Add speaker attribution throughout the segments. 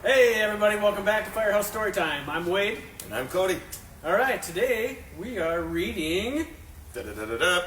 Speaker 1: Hey everybody, welcome back to Firehouse Storytime. I'm Wade.
Speaker 2: And I'm Cody.
Speaker 1: Alright, today we are reading...
Speaker 2: Da-da-da-da-da.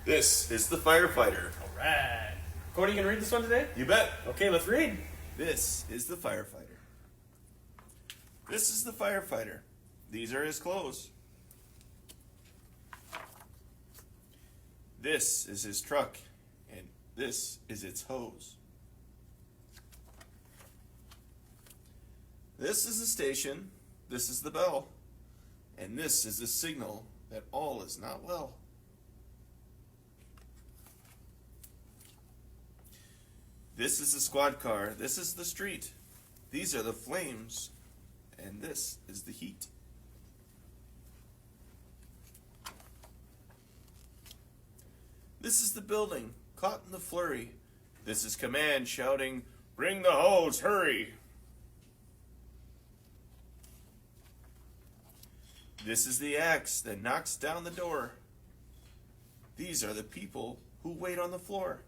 Speaker 2: This is The Firefighter.
Speaker 1: Alright. Cody, you gonna read this one today?
Speaker 2: You bet.
Speaker 1: Okay, let's read.
Speaker 2: This is the firefighter. This is the firefighter. These are his clothes. This is his truck, and this is its hose. This is the station, this is the bell, and this is the signal that all is not well. This is the squad car, this is the street, these are the flames, and this is the heat. This is the building, caught in the flurry. This is command shouting, "Bring the hose, hurry!" This is the axe that knocks down the door. These are the people who wait on the floor.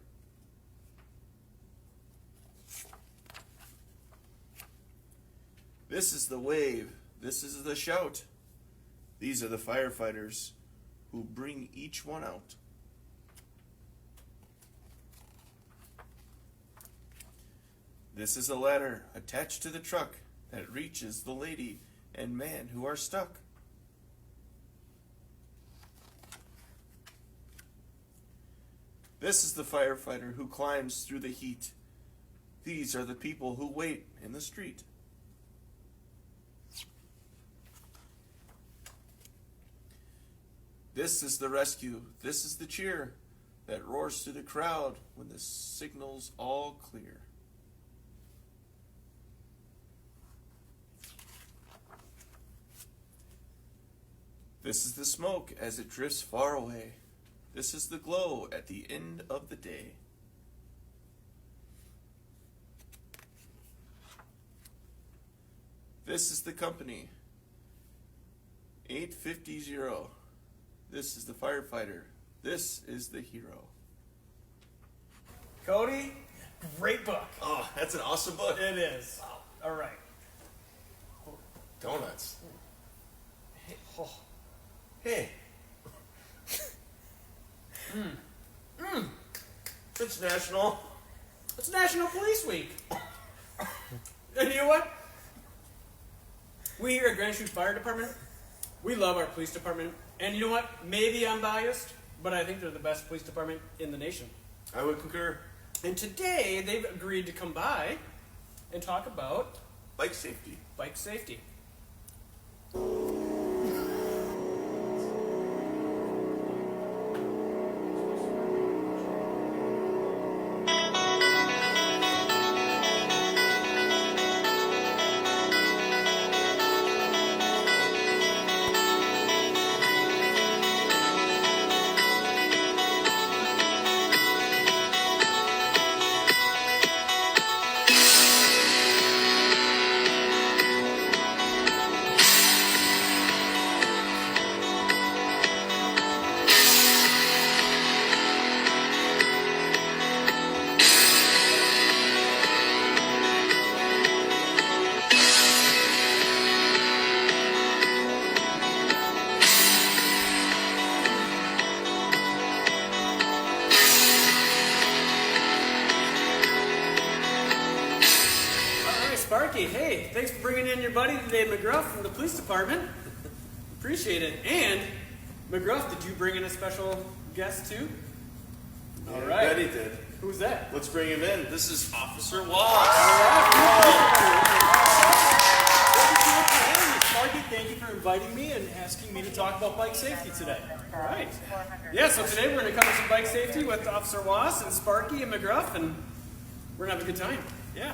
Speaker 2: This is the wave. This is the shout. These are the firefighters who bring each one out. This is a ladder attached to the truck that reaches the lady and man who are stuck. This is the firefighter who climbs through the heat. These are the people who wait in the street. This is the rescue. This is the cheer that roars through the crowd when the signal's all clear. This is the smoke as it drifts far away. This is the glow at the end of the day. This is the company. 850. This is the firefighter. This is the hero.
Speaker 1: Cody, great book.
Speaker 2: Oh, that's an awesome book.
Speaker 1: It is. Alright.
Speaker 2: Donuts.
Speaker 1: Hey. Oh.
Speaker 2: Hey. It's
Speaker 1: National Police Week. And you know what? We here at Grand Chute Fire Department, we love our police department. And you know what? Maybe I'm biased, but I think they're the best police department in the nation.
Speaker 2: I would concur.
Speaker 1: And today, they've agreed to come by and talk about
Speaker 2: Bike safety.
Speaker 1: bike safety. Sparky, hey, thanks for bringing in your buddy today, McGruff, from the police department. Appreciate it. And, McGruff, did you bring in a special guest too? All right.
Speaker 2: Betty did.
Speaker 1: Who's that?
Speaker 2: Let's bring him in. This is Officer Wallace.
Speaker 3: Sparky, thank you for inviting me and asking me to talk about bike safety today.
Speaker 1: All right. Yeah, so today we're going to cover some bike safety with Officer Wass and Sparky and McGruff, and we're going to have a good time.
Speaker 3: Yeah.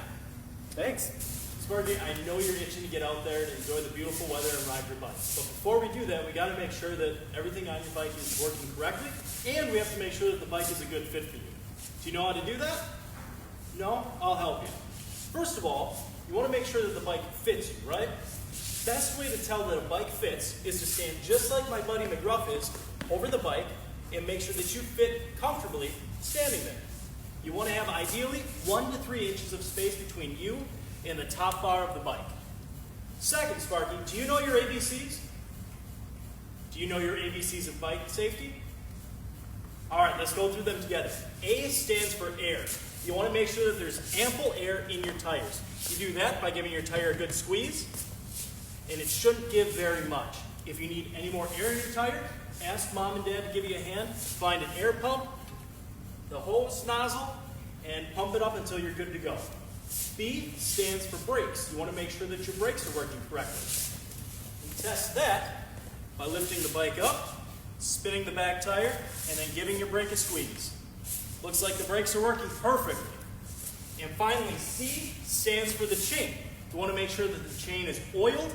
Speaker 1: Thanks.
Speaker 3: Sparky, I know you're itching to get out there and enjoy the beautiful weather and ride your bike. But before we do that, we got to make sure that everything on your bike is working correctly, and we have to make sure that the bike is a good fit for you. Do you know how to do that? No? I'll help you. First of all, you want to make sure that the bike fits you, right? Best way to tell that a bike fits is to stand just like my buddy McGruff is over the bike and make sure that you fit comfortably standing there. You want to have ideally 1 to 3 inches of space between you in the top bar of the bike. Second, Sparky, do you know your ABCs? Do you know your ABCs of bike safety? All right, let's go through them together. A stands for air. You want to make sure that there's ample air in your tires. You do that by giving your tire a good squeeze, and it shouldn't give very much. If you need any more air in your tire, ask Mom and Dad to give you a hand. Find an air pump, the hose nozzle, and pump it up until you're good to go. B stands for brakes. You want to make sure that your brakes are working correctly. You test that by lifting the bike up, spinning the back tire, and then giving your brake a squeeze. Looks like the brakes are working perfectly. And finally, C stands for the chain. You want to make sure that the chain is oiled,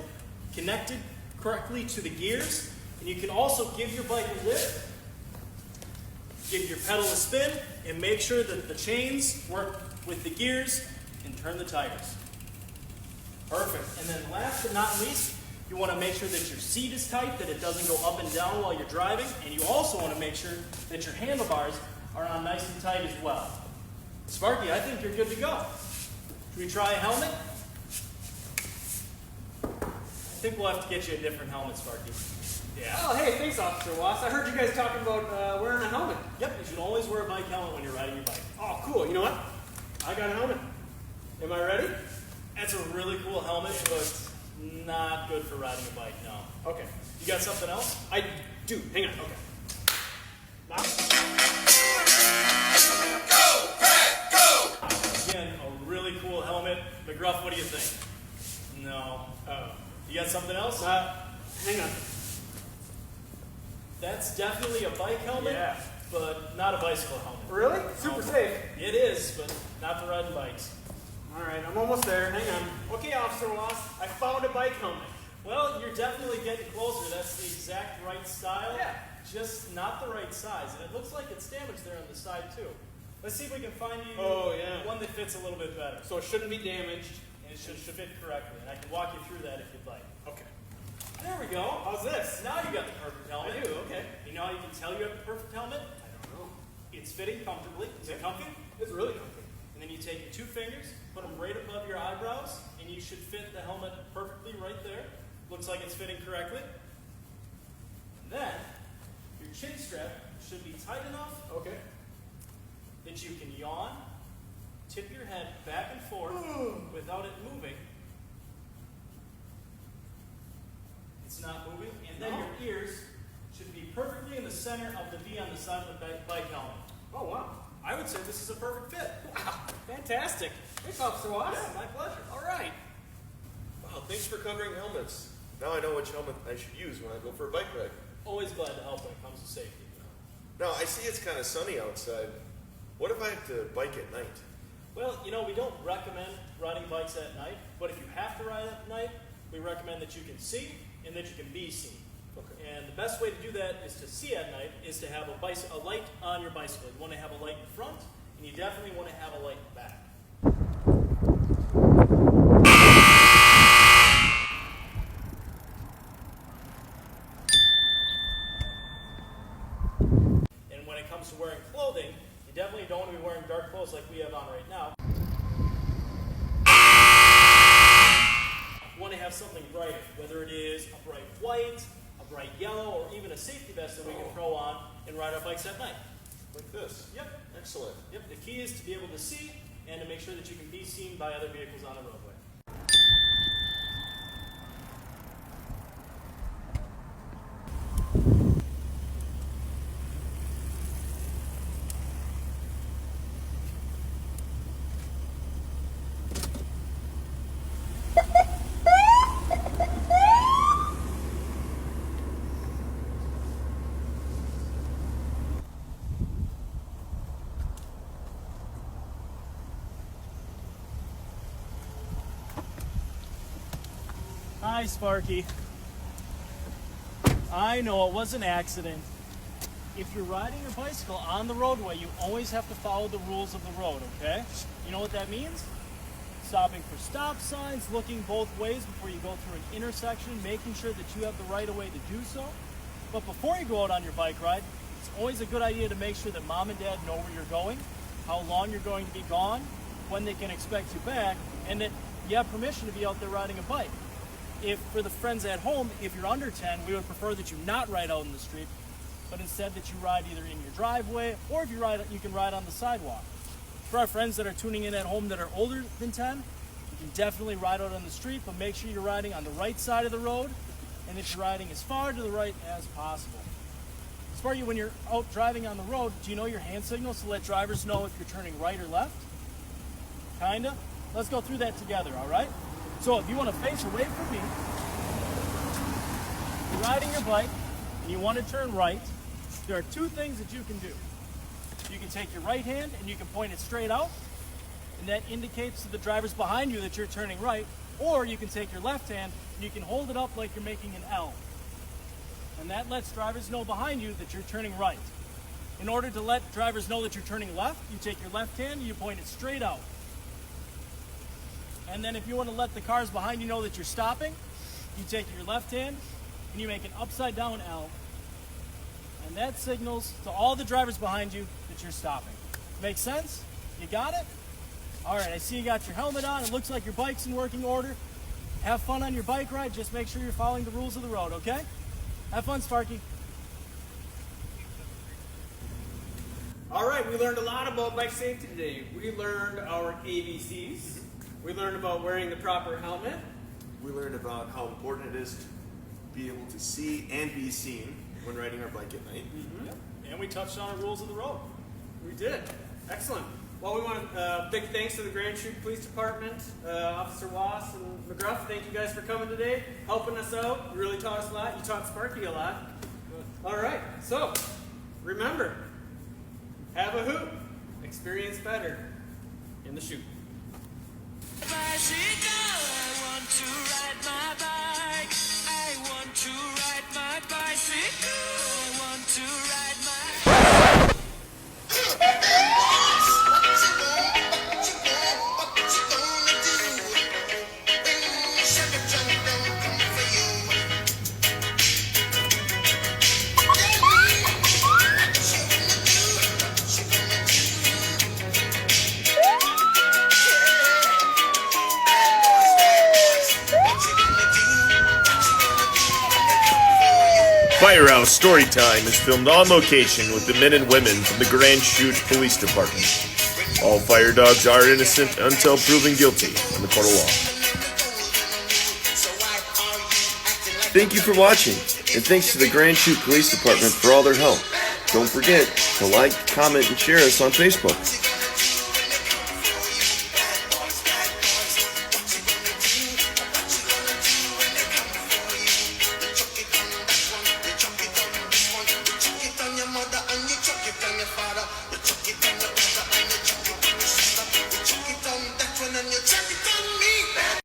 Speaker 3: connected correctly to the gears, and you can also give your bike a lift, give your pedal a spin, and make sure that the chains work with the gears and turn the tires. Perfect. And then last but not least, you want to make sure that your seat is tight, that it doesn't go up and down while you're driving, and you also want to make sure that your handlebars are on nice and tight as well. Sparky, I think you're good to go. Should we try a helmet? I think we'll have to get you a different helmet, Sparky. Yeah.
Speaker 1: Oh, hey, thanks, Officer Wass. I heard you guys talking about wearing a helmet.
Speaker 3: Yep, you should always wear a bike helmet when you're riding your bike.
Speaker 1: Oh, cool. You know what? I got a helmet. Am I ready?
Speaker 3: That's a really cool helmet, but not good for riding a bike, no.
Speaker 1: Okay.
Speaker 3: You got something else?
Speaker 1: I do. Hang on. Okay. Now.
Speaker 3: Again, a really cool helmet. McGruff, what do you think? No. You got something else?
Speaker 1: Hang on.
Speaker 3: That's definitely a bike helmet,
Speaker 1: Yeah.
Speaker 3: but not a bicycle helmet.
Speaker 1: Really? Super safe.
Speaker 3: It is, but not for riding bikes.
Speaker 1: All right, I'm almost there. Hang on. Okay, Officer Wass, I found a bike helmet.
Speaker 3: Well, you're definitely getting closer. That's the exact right style.
Speaker 1: Yeah.
Speaker 3: Just not the right size. And it looks like it's damaged there on the side, too. Let's see if we can find you one that fits a little bit better.
Speaker 1: So it shouldn't be damaged.
Speaker 3: And it should fit correctly. And I can walk you through that if you'd like.
Speaker 1: Okay.
Speaker 3: There we go.
Speaker 1: How's this?
Speaker 3: Now you got the perfect helmet.
Speaker 1: I do, okay.
Speaker 3: You know how you can tell you have the perfect helmet?
Speaker 1: I don't know.
Speaker 3: It's fitting comfortably. Is it comfy?
Speaker 1: It's really comfy.
Speaker 3: And then you take your two fingers, put them right above your eyebrows, and you should fit the helmet perfectly right there. Looks like it's fitting correctly. And then, your chin strap should be tight enough
Speaker 1: Okay.
Speaker 3: that you can yawn, tip your head back and forth without it moving. It's not moving. And then your ears should be perfectly in the center of the V on the side of the bike helmet.
Speaker 1: Oh, wow.
Speaker 3: I would say this is a perfect fit.
Speaker 1: Wow. Fantastic. Thanks, Officer Wass.
Speaker 3: Yeah, my pleasure.
Speaker 1: All right.
Speaker 2: Wow, thanks for covering helmets. Now I know which helmet I should use when I go for a bike ride.
Speaker 3: Always glad to help when it comes to safety.
Speaker 2: Now, I see it's kind of sunny outside. What if I have to bike at night?
Speaker 3: Well, you know, we don't recommend riding bikes at night, but if you have to ride at night, we recommend that you can see and that you can be seen.
Speaker 2: Okay.
Speaker 3: And the best way to do that is to see at night is to have a light on your bicycle. You want to have a light in front, and you definitely want to have a light in back. And when it comes to wearing clothing, you definitely don't want to be wearing dark clothes like we have on right now. You want to have something brighter, whether it is a bright white, a bright yellow, or even a safety vest that we can throw on and ride our bikes at night.
Speaker 2: Like this?
Speaker 3: Yep.
Speaker 2: Excellent.
Speaker 3: Yep. The key is to be able to see and to make sure that you can be seen by other vehicles on the roadway. Hi, Sparky. I know it was an accident. If you're riding your bicycle on the roadway, you always have to follow the rules of the road, okay? You know what that means? Stopping for stop signs, looking both ways before you go through an intersection, making sure that you have the right of way to do so. But before you go out on your bike ride, it's always a good idea to make sure that Mom and Dad know where you're going, how long you're going to be gone, when they can expect you back, and that you have permission to be out there riding a bike. If for the friends at home, if you're under 10, we would prefer that you not ride out in the street, but instead that you ride either in your driveway, or if you can ride on the sidewalk. For our friends that are tuning in at home that are older than 10, you can definitely ride out on the street, but make sure you're riding on the right side of the road, and that you're riding as far to the right as possible. As far as when you're out driving on the road, do you know your hand signals to let drivers know if you're turning right or left? Kinda? Let's go through that together, all right? So if you want to face away from me, you're riding your bike and you want to turn right, there are two things that you can do. You can take your right hand and you can point it straight out, and that indicates to the drivers behind you that you're turning right, or you can take your left hand and you can hold it up like you're making an L. And that lets drivers know behind you that you're turning right. In order to let drivers know that you're turning left, you take your left hand and you point it straight out. And then if you want to let the cars behind you know that you're stopping, you take your left hand and you make an upside down L. And that signals to all the drivers behind you that you're stopping. Make sense? You got it? All right, I see you got your helmet on. It looks like your bike's in working order. Have fun on your bike ride. Just make sure you're following the rules of the road, okay? Have fun, Sparky.
Speaker 1: All right, we learned a lot about bike safety today. We learned our ABCs. We learned about wearing the proper helmet.
Speaker 2: We learned about how important it is to be able to see and be seen when riding our bike at night.
Speaker 3: Yep. And we touched on our rules of the road.
Speaker 1: We did. Excellent. Well, we want big thanks to the Grand Chute Police Department, Officer Wass and McGruff. Thank you guys for coming today, helping us out. You really taught us a lot. You taught Sparky a lot. All right. So, remember, have a hoot. Experience better in the chute.
Speaker 4: Bicycle, I want to ride my bike. I want to ride my bicycle. I want to ride my
Speaker 2: Firehouse Storytime is filmed on location with the men and women from the Grand Chute Police Department. All fire dogs are innocent until proven guilty in the court of law. Thank you for watching, and thanks to the Grand Chute Police Department for all their help. Don't forget to like, comment, and share us on Facebook.